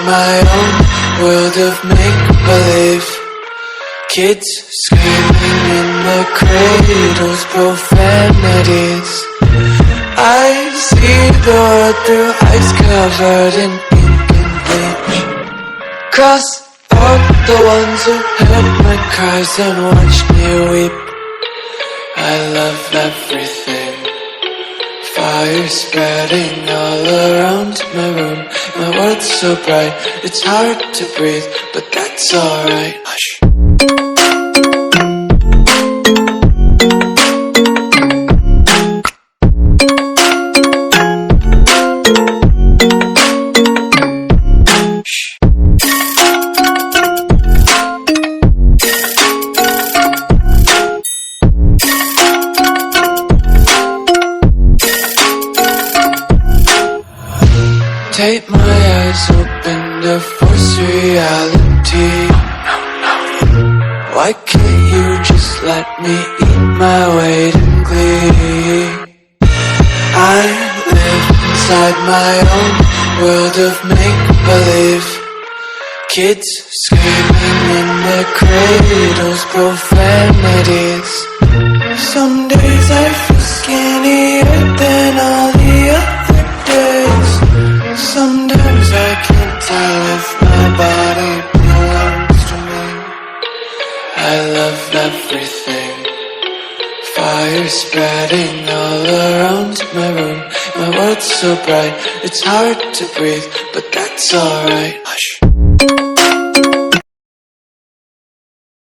my own world of make-believe. Kids screaming in the cradles, profanities. I see the world through ice covered in ink and bleach. Cross out the ones who heard my cries and watched me weep. I love everything. Fire spreading all around my room. My world's so bright, it's hard to breathe, but that's alright. Hush. Tape my eyes open to force reality. Why can't you just let me eat my weight in glee? I live inside my own world of make-believe. Kids screaming in their cradles, profanities. Some days I feel skinnier than all the other days. Sometimes I can't tell if my body belongs to me. I love everything. Fire spreading all around my room. My world's so bright, it's hard to breathe, but that's alright. Hush.